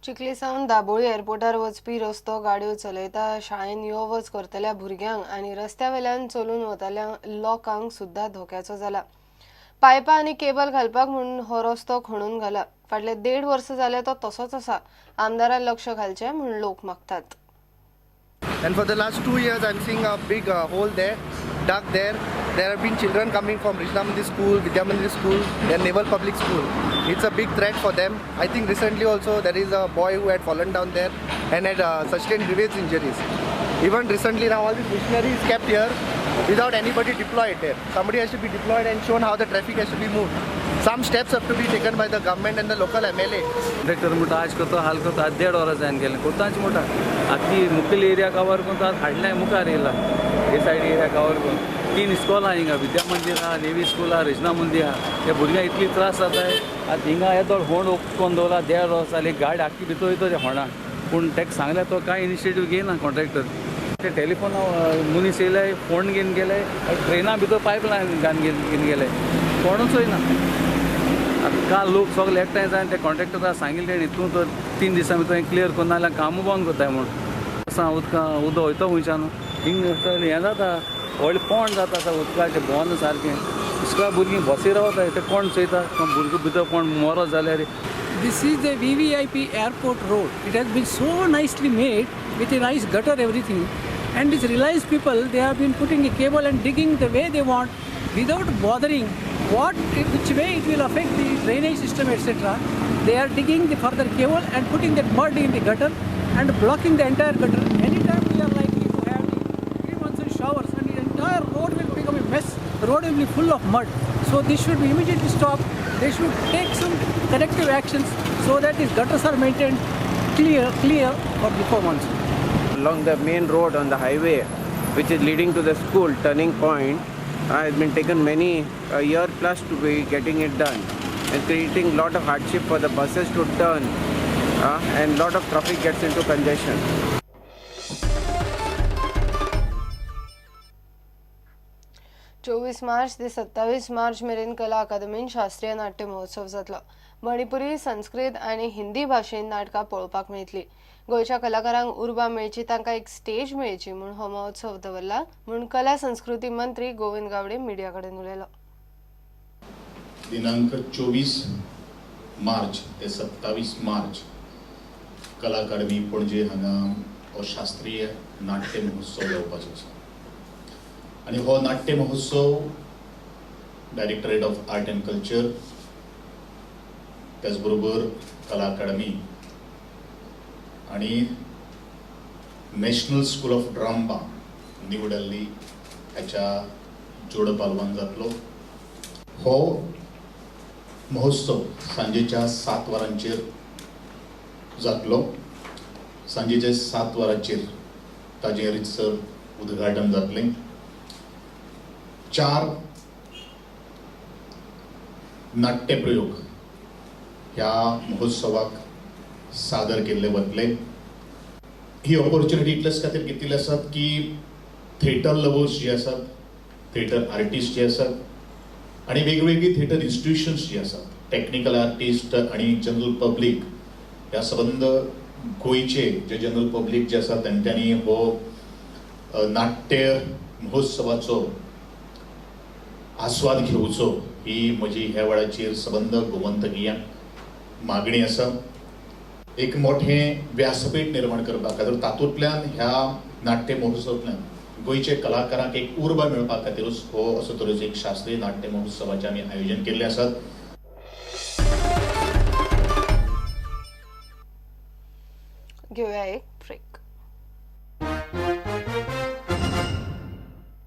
चिखली सावन दाबोळी एअरपोर्टार वचपी रस्तो गाडयो चलयता शाळेन यो वच करतल्या भुरग्यांक आनी रस्त्यावेल्यान चलून वताल्या लोकांक सुद्धा धोक्याचो जाला. पायपां आनी केबल घालपाक म्हणून हो रस्तो खणून घाला. फाटले 1.5 वर्ष जाले तो तसोच आसा. आमदारान लक्ष घालचें म्हणून लोक मागतात. And for the last 2 years, I'm seeing a big hole there, dug there. There have been children coming from Rishna Mandir School, Vidya Mandir School, and Naval Public School. It's a big threat for them. I think recently also there is a boy who had fallen down there and had sustained grievous injuries. Even recently now all these missionaries kept here without anybody deployed there. Somebody has to be deployed and shown how the traffic has to be moved. Some steps have to be taken by the government and the local MLA. Conductor मोठा आज करतो हाल करतो आज 1.5 वरांच्यान गेले कोतांच मोठा आखी मुखेल एरिया कवर करता हाडलाय मुखार येयला हे सायड एरिया कवर करून 3 इस्कॉल आहा हिंगा विद्या मंदिर आहा नेवी स्कूल आहा रेजना मंदिर आहा त्या भुरग्यांक इतली त्रास जाताय आतां हिंगा येदोळ होंड ओपकोन दवरला 1.5 वर्स जाली गाडी आख्खी भितर वयता त्या होंडाक पूण ताका सांगल्यार तो कांय इनिशिएटीव घेयना कॉन्ट्रॅक्टर ते टेलिफोन मनीस येयले फोन घेवन गेले ट्रेना भितर पायप लायन घेवन गेले कोणूच वयना. काल लोक सगळे एकठांय जावन ते कॉन्ट्रॅक्टराक सांगिल्लें तेणी तूं तर 3 दिसां भितर क्लियर करना जाल्यार कामूय बंद करताय म्हणून असां उदक वयता खुंयच्यान हिंग हें जाता व्हडलें पोंड जाता आसा उदकाचें भोंवन सारकें इस्कॉला भुरगीं बसीर रावताय ते कोण चोयता भुरगो भितर कोण मरो जाल्यार. This is the VVIP airport road. It has been so nicely made with a nice gutter everything, and these realized people they have been putting a cable and digging the way they want without bothering which way it will affect the drainage system etc. They are digging the further cable and putting that mud in the gutter and blocking the entire gutter. Anytime we are likely to have the pre-monsoon showers and the entire road will become a mess. The road will be full of mud. So this should be immediately stopped. They should take some corrective actions so that these gutters are maintained clear for before monsoon. Along the main road on the highway, which is leading to the school turning point, it's been taken many a year plus to be getting it done, and creating lot of hardship for the buses to turn, and lot of traffic gets into congestion. चोवीस मार्च ते 27 मार्च मेरेन कला अकादमीन शास्त्रीय नाट्य महोत्सव जातलो. मणिपुरी, संस्कृत आनी हिंदी भाशेन नाटकां पळोवपाक मेळटली. गोंयच्या कलाकारांक उर्बा मेळची तांकां एक स्टेज मेळची म्हूण हो महोत्सव दवरला म्हूण कला संस्कृती मंत्री गोविंद गावडे मिडिया कडेन उलयलो. दिनांक 24 मार्च ते 27 मार्च कला अकादमी पणजे हांगा हो शास्त्रीय नाट्य महोत्सव जावपाचो आसा आनी हो नाट्य महोत्सव directorate of art end culture त्याच बरोबर कला अकादमी आणि national school of drama new Delhi ह्याच्या जोड पालवान जातलो. हो महोत्सव सांजेच्या 7 वरांचेर जातलो. सांजेच्या 7 वरांचेर ताजें रितसर उद्घाटन जातलें. 4 नाट्यप्रयोग ह्या महोत्सवाक सादर केल्ले वतले. ही ऑपॉर्च्युनिटी इतलेच खातीर घेतिल्ली आसात की थिएटर लवर्स जे आसात, थिएटर आर्टिस्ट जे आसात आणि वेगवेगळी थिएटर इन्स्टिट्यूशन्स जी आसात, टेक्निकल आर्टिस्ट आणि जनरल पब्लीक ह्या संबंध गोंयचे जे जनरल पब्लीक जे आसात तांच्यांनी हो नाट्य महोत्सवाचो आस्वाद घेवचो ही म्हजी ह्या वेळाचेर सबंद गोमंतकीयांक मागणी आसा. एक मोठें व्यासपीठ निर्माण करपा खातीर तातूंतल्यान ह्या नाट्य महोत्सवांतल्यान गोंयचे कलाकारांक एक उर्बा मेळपा खातीरूच हो असो तरेचो एक शास्त्रीय नाट्य महोत्सवाचें आमी आयोजन केल्लें आसात. घेऊया एक ब्रेक.